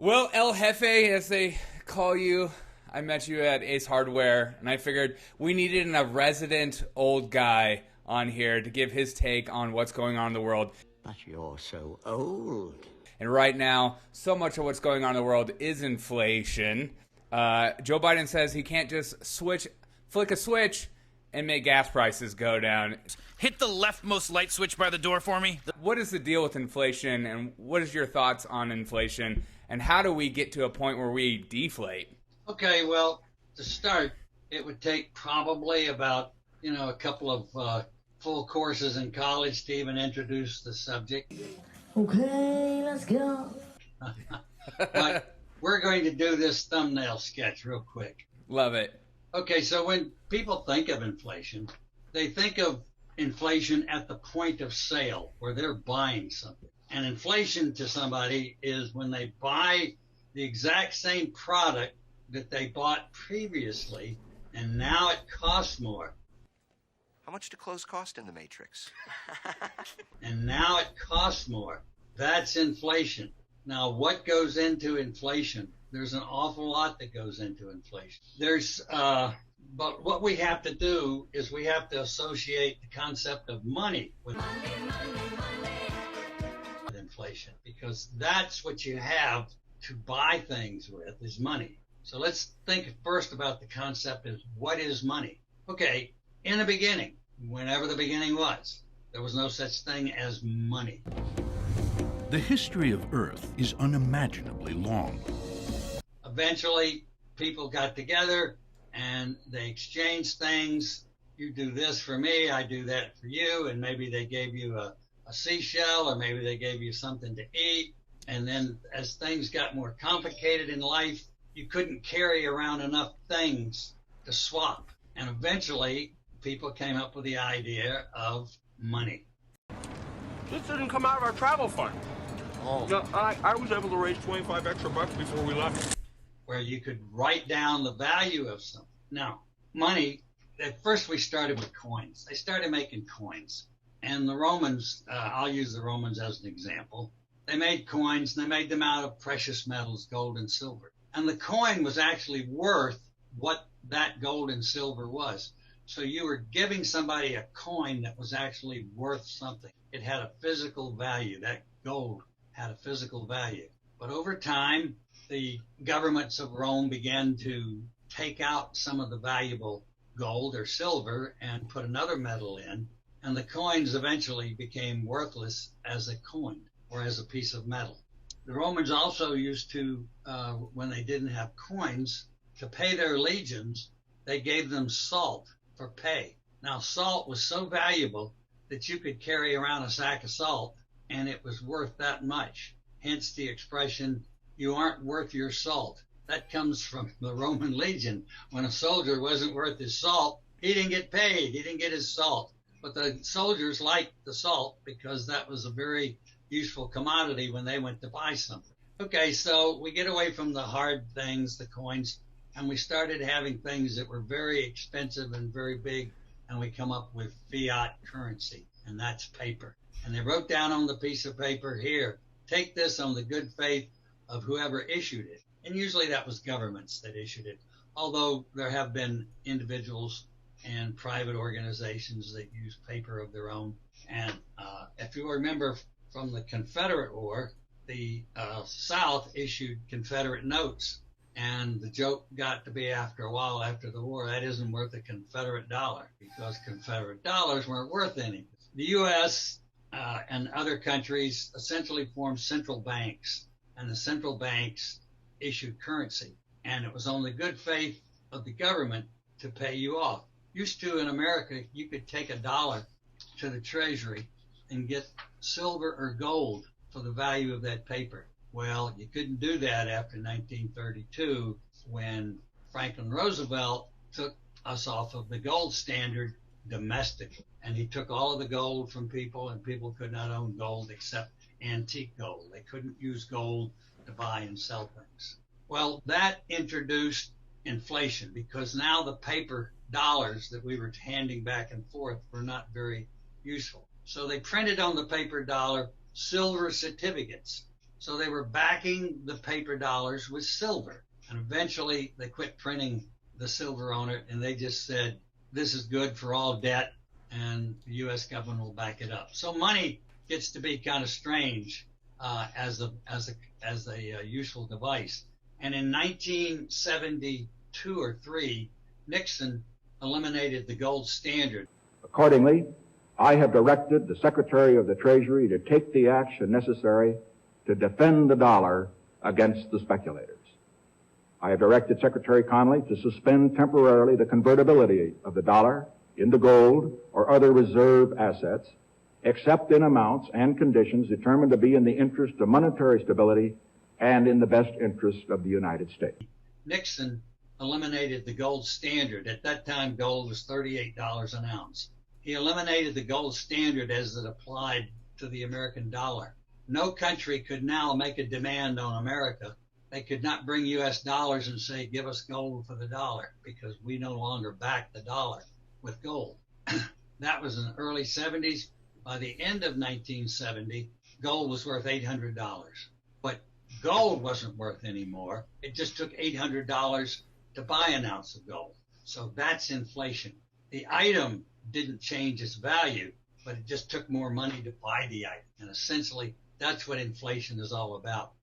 Well, El Jefe, as they call you, I met you at Ace Hardware, and I figured we needed a resident old guy on here to give his take on what's going on in the world. But you're so old. And right now, so much of what's going on in the world is inflation. Joe Biden says he can't just flick a switch, and make gas prices go down. Hit the leftmost light switch by the door for me. What is the deal with inflation, and what is your thoughts on inflation, and how do we get to a point where we deflate? Okay, well, to start, it would take probably about, a couple of full courses in college to even introduce the subject. Okay, let's go. But we're going to do this thumbnail sketch real quick. Love it. Okay, so when people think of inflation, they think of inflation at the point of sale where they're buying something. And inflation to somebody is when they buy the exact same product that they bought previously, and now it costs more. How much do clothes cost in the Matrix? And now it costs more. That's inflation. Now, what goes into inflation? There's an awful lot that goes into inflation. But what we have to do is we have to associate the concept of money with inflation, because that's what you have to buy things with is money. So let's think first about the concept of what is money. Okay, in the beginning, whenever the beginning was, there was no such thing as money. The history of Earth is unimaginably long. Eventually, people got together and they exchanged things. You do this for me, I do that for you, and maybe they gave you a seashell, or maybe they gave you something to eat. And then as things got more complicated in life, you couldn't carry around enough things to swap. And eventually, people came up with the idea of money. This didn't come out of our travel fund. Oh. No, I was able to raise 25 extra bucks before we left. Where you could write down the value of something. Now, money, at first we started with coins. They started making coins. And the Romans, I'll use the Romans as an example. They made coins, and they made them out of precious metals, gold and silver. And the coin was actually worth what that gold and silver was. So you were giving somebody a coin that was actually worth something. It had a physical value. That gold had a physical value. But over time, the governments of Rome began to take out some of the valuable gold or silver and put another metal in, and the coins eventually became worthless as a coin or as a piece of metal. The Romans also used to, when they didn't have coins, to pay their legions, they gave them salt for pay. Now, salt was so valuable that you could carry around a sack of salt, and it was worth that much. Hence the expression, you aren't worth your salt. That comes from the Roman legion. When a soldier wasn't worth his salt, he didn't get paid. He didn't get his salt. But the soldiers liked the salt because that was a very useful commodity when they went to buy something. Okay, so we get away from the hard things, the coins, and we started having things that were very expensive and very big, and we come up with fiat currency, and that's paper. And they wrote down on the piece of paper, here, take this on the good faith of whoever issued it. And usually that was governments that issued it, although there have been individuals and private organizations that use paper of their own. And if you remember from the Confederate War, the South issued Confederate notes. And the joke got to be after a while after the war, that isn't worth a Confederate dollar, because Confederate dollars weren't worth anything. The U.S. And other countries essentially formed central banks, and the central banks issued currency. And it was on the good faith of the government to pay you off. Used to in America, you could take $1 to the Treasury and get silver or gold for the value of that paper. Well, you couldn't do that after 1932 when Franklin Roosevelt took us off of the gold standard domestically. And he took all of the gold from people, and people could not own gold except antique gold. They couldn't use gold to buy and sell things. Well, that introduced inflation, because now the paper dollars that we were handing back and forth were not very useful. So they printed on the paper dollar silver certificates. So they were backing the paper dollars with silver. And eventually they quit printing the silver on it, and they just said, this is good for all debt, and the U.S. government will back it up. So money gets to be kind of strange as a useful device. And in 1972 or 3, Nixon eliminated the gold standard. Accordingly, I have directed the Secretary of the Treasury to take the action necessary to defend the dollar against the speculators. I have directed Secretary Connally to suspend temporarily the convertibility of the dollar into gold or other reserve assets, except in amounts and conditions determined to be in the interest of monetary stability and in the best interest of the United States. Nixon eliminated the gold standard. At that time, gold was $38 an ounce. He eliminated the gold standard as it applied to the American dollar. No country could now make a demand on America. They could not bring U.S. dollars and say, give us gold for the dollar, because we no longer back the dollar with gold. That was in the early 70s. By the end of 1970, gold was worth $800. But gold wasn't worth any more. It just took $800 to buy an ounce of gold. So that's inflation. The item didn't change its value, but it just took more money to buy the item. And essentially, that's what inflation is all about.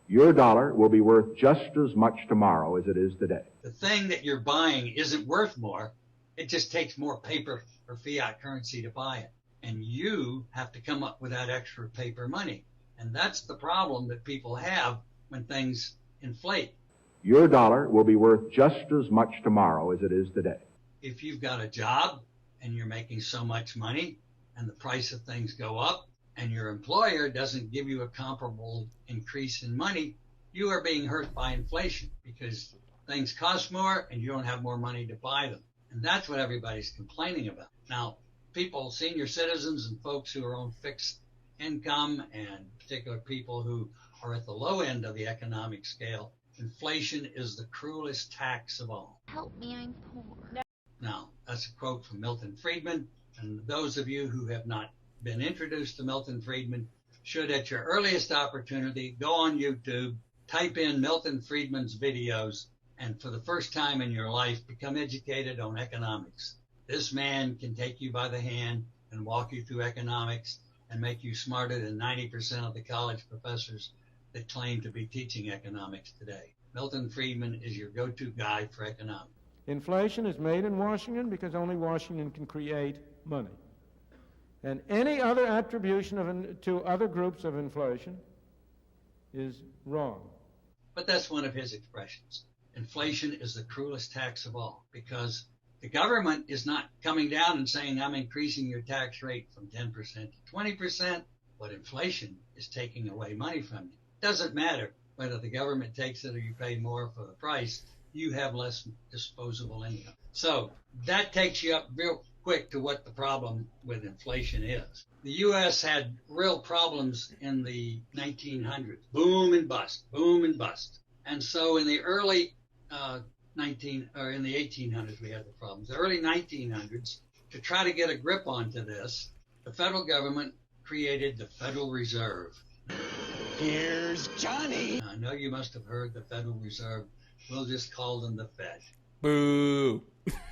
Your dollar will be worth just as much tomorrow as it is today. The thing that you're buying isn't worth more. It just takes more paper or fiat currency to buy it. And you have to come up with that extra paper money. And that's the problem that people have when things inflate. Your dollar will be worth just as much tomorrow as it is today. If you've got a job and you're making so much money and the price of things go up and your employer doesn't give you a comparable increase in money, you are being hurt by inflation because things cost more and you don't have more money to buy them. And that's what everybody's complaining about. Now, people, senior citizens and folks who are on fixed income, and particular people who are at the low end of the economic scale, inflation is the cruelest tax of all. Help me, I'm poor. Now, that's a quote from Milton Friedman, and those of you who have not been introduced to Milton Friedman should, at your earliest opportunity, go on YouTube, type in Milton Friedman's videos, and for the first time in your life, become educated on economics. This man can take you by the hand and walk you through economics and make you smarter than 90% of the college professors that claim to be teaching economics today. Milton Friedman is your go-to guy for economics. Inflation is made in Washington because only Washington can create money. And any other attribution to other groups of inflation is wrong. But that's one of his expressions. Inflation is the cruelest tax of all, because the government is not coming down and saying, I'm increasing your tax rate from 10% to 20%, but inflation is taking away money from you. It doesn't matter whether the government takes it or you pay more for the price, you have less disposable income. So that takes you up real quick to what the problem with inflation is. The U.S. had real problems in the 1900s, boom and bust, boom and bust. And so in the early in the 1800s, we had the problems. The early 1900s, to try to get a grip onto this, the federal government created the Federal Reserve. Here's Johnny. I know you must have heard the Federal Reserve. We'll just call them the Fed. Boo.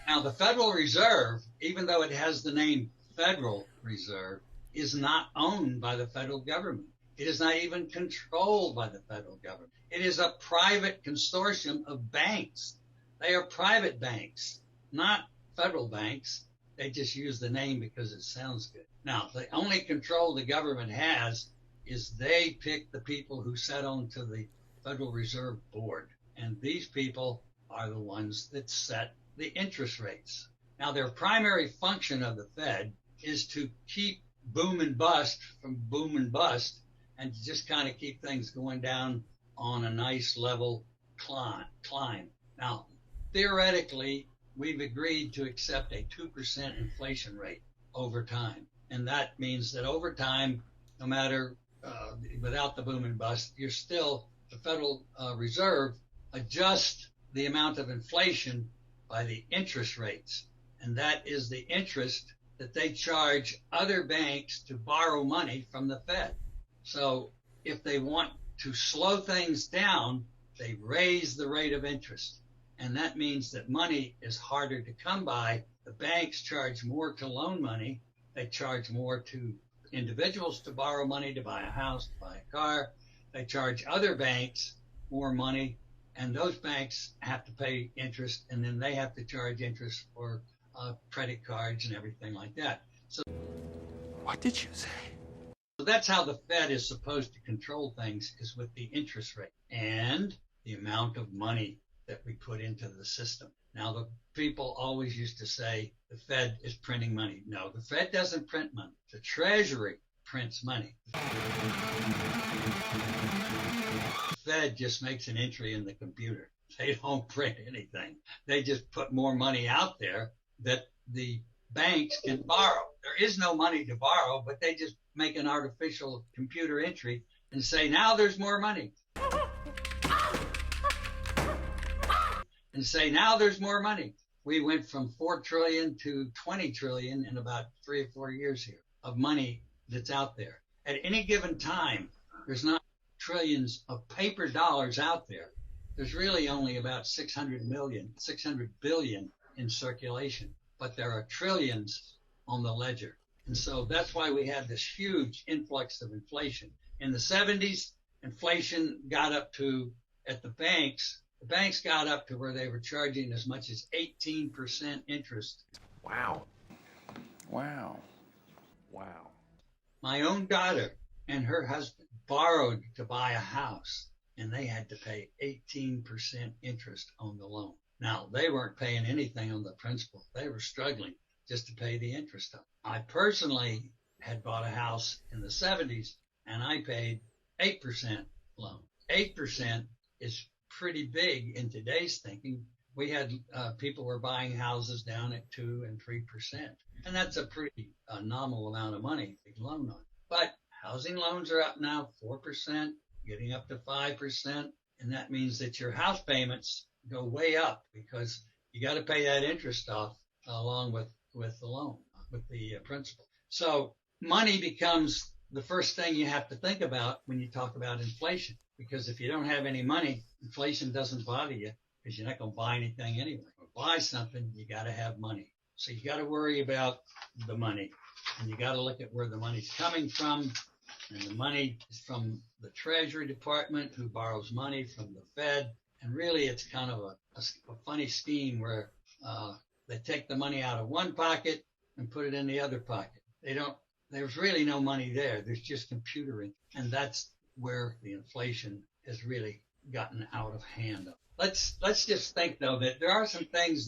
Now, the Federal Reserve, even though it has the name Federal Reserve, is not owned by the federal government. It is not even controlled by the federal government. It is a private consortium of banks. They are private banks, not federal banks. They just use the name because it sounds good. Now, the only control the government has is they pick the people who sit onto the Federal Reserve Board. And these people are the ones that set the interest rates. Now, their primary function of the Fed is to keep boom and bust from boom and bust, and to just kind of keep things going down on a nice level climb. Now, theoretically, we've agreed to accept a 2% inflation rate over time. And that means that over time, no matter without the boom and bust, you're still, the Federal Reserve adjusts the amount of inflation by the interest rates. And that is the interest that they charge other banks to borrow money from the Fed. So if they want to slow things down, they raise the rate of interest. And that means that money is harder to come by. The banks charge more to loan money. They charge more to individuals to borrow money, to buy a house, to buy a car. They charge other banks more money, and those banks have to pay interest, and then they have to charge interest for credit cards and everything like that. So, What did you say? so that's how the Fed is supposed to control things, is with the interest rate and the amount of money that we put into the system. Now, the people always used to say the Fed is printing money. No, the Fed doesn't print money. The Treasury prints money. The Fed just makes an entry in the computer. They don't print anything. They just put more money out there that the banks can borrow. There is no money to borrow, but they just make an artificial computer entry and say, now there's more money. And say, now there's more money. We went from 4 trillion to 20 trillion in about 3 or 4 years here of money that's out there. At any given time, there's not trillions of paper dollars out there. There's really only about 600 billion in circulation, but there are trillions on the ledger. And so that's why we had this huge influx of inflation. In the 70s, inflation got up to, at the banks got up to where they were charging as much as 18% interest. Wow. My own daughter and her husband borrowed to buy a house, and they had to pay 18% interest on the loan. Now, they weren't paying anything on the principal. They were struggling just to pay the interest on it. I personally had bought a house in the 70s, and I paid 8% loan. 8% is pretty big in today's thinking. We had people were buying houses down at 2 and 3%, and that's a pretty nominal amount of money to loan on. But housing loans are up now 4%, getting up to 5%, and that means that your house payments go way up because you got to pay that interest off along with the loan, with the principal. So money becomes the first thing you have to think about when you talk about inflation, because if you don't have any money, inflation doesn't bother you because you're not going to buy anything anyway. To buy something, you got to have money. So you got to worry about the money, and you got to look at where the money's coming from. And the money is from the Treasury Department, who borrows money from the Fed. And really, it's kind of a funny scheme where they take the money out of one pocket and put it in the other pocket. There's really no money there. There's just computering. And that's where the inflation has really gotten out of hand. Let's just think, though, that there are some things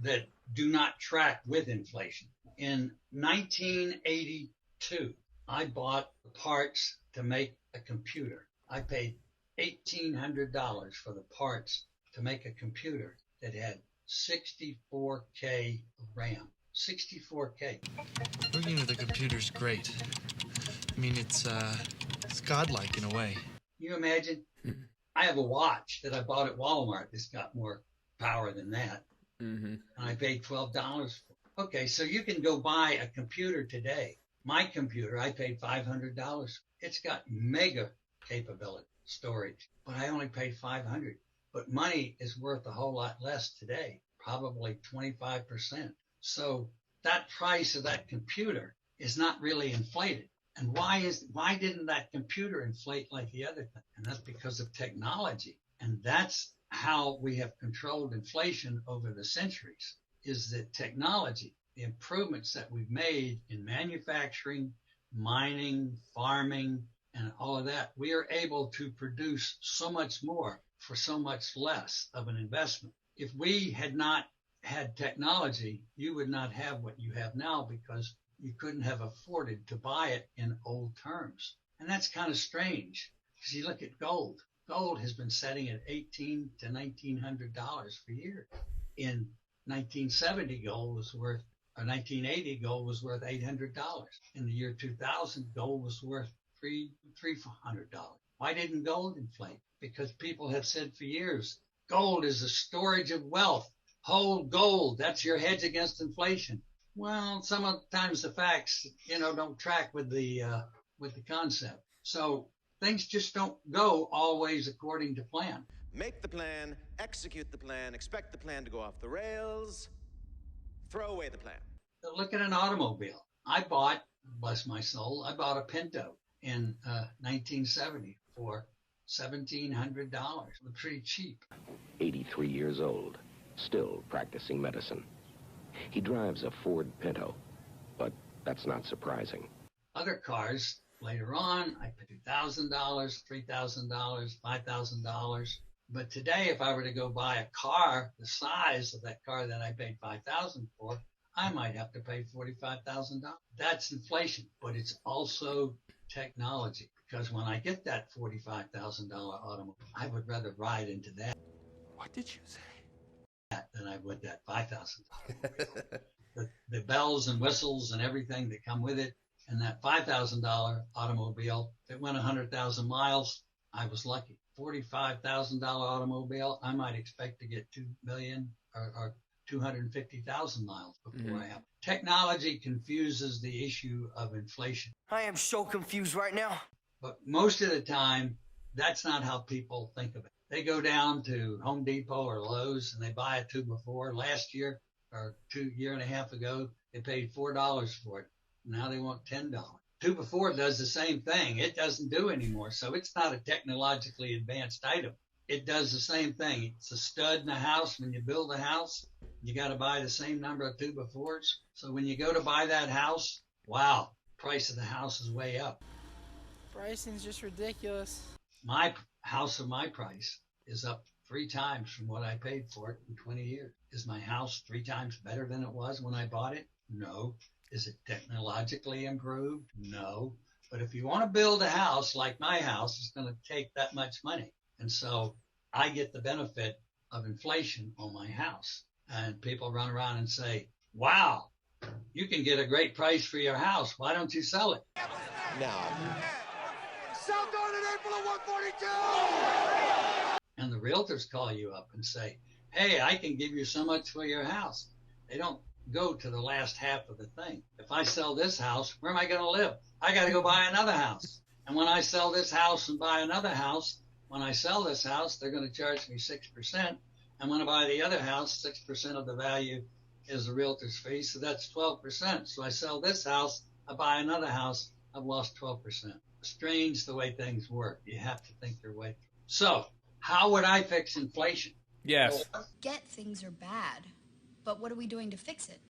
that do not track with inflation. In 1982, I bought the parts to make a computer. I paid $1,800 for the parts to make a computer that had 64K of RAM. 64K. Working with a computer's great. I mean, it's godlike in a way. You imagine? I have a watch that I bought at Walmart that's got more power than that. Mm-hmm. And I paid $12 for it. Okay, so you can go buy a computer today. My computer, I paid $500. It's got mega capability storage, but I only paid $500. But money is worth a whole lot less today, probably 25%. So that price of that computer is not really inflated. And why didn't that computer inflate like the other thing? And that's because of technology. And that's how we have controlled inflation over the centuries, is that technology, the improvements that we've made in manufacturing, mining, farming, and all of that, we are able to produce so much more for so much less of an investment. If we had not had technology, you would not have what you have now because you couldn't have afforded to buy it in old terms. And that's kind of strange because you look at gold. Gold has been setting at $1,800 to $1,900 for years. In 1970, gold was worth, or 1980, gold was worth $800. In the year 2000, gold was worth $300. Why didn't gold inflate? Because people have said for years, gold is a storage of wealth. Hold gold. That's your hedge against inflation. Well, sometimes the facts, don't track with the concept. So things just don't go always according to plan. Make the plan, execute the plan, expect the plan to go off the rails, throw away the plan. Look at an automobile. I bought, bless my soul, I bought a Pinto in 1970 for $1,700. Pretty cheap. 83 years old, still practicing medicine. He drives a Ford Pinto, but that's not surprising. Other cars, later on, I paid $2,000, $3,000, $5,000. But today, if I were to go buy a car the size of that car that I paid $5,000 for, I might have to pay $45,000. That's inflation, but it's also technology. Because when I get that $45,000 automobile, I would rather ride into that. What did you say? Than I would that $5,000. the bells and whistles and everything that come with it, and that $5,000 automobile that went 100,000 miles, I was lucky. $45,000 automobile, I might expect to get 2 million or 250,000 miles before I have. Technology confuses the issue of inflation. I am so confused right now. But most of the time, that's not how people think of it. They go down to Home Depot or Lowe's and they buy a 2x4. Last year or year and a half ago, they paid $4 for it. Now they want $10. 2x4 does the same thing. It doesn't do anymore. So it's not a technologically advanced item. It does the same thing. It's a stud in a house. When you build a house, you got to buy the same number of 2x4s. So when you go to buy that house, wow, price of the house is way up. Pricing's just ridiculous. My house of my price is up 3 times from what I paid for it in 20 years. Is my house 3 times better than it was when I bought it? No. Is it technologically improved? No. But if you want to build a house like my house, it's going to take that much money. And so I get the benefit of inflation on my house. And people run around and say, wow, you can get a great price for your house. Why don't you sell it? Now, Sell down in April of 142! And the realtors call you up and say, hey, I can give you so much for your house. They don't go to the last half of the thing. If I sell this house, where am I going to live? I got to go buy another house. And when I sell this house and buy another house, when I sell this house, they're going to charge me 6%. And when I buy the other house, 6% of the value is the realtor's fee. So that's 12%. So I sell this house, I buy another house, I've lost 12%. Strange the way things work. You have to think your way through. So how would I fix inflation? Yes. Get things are bad, but what are we doing to fix it?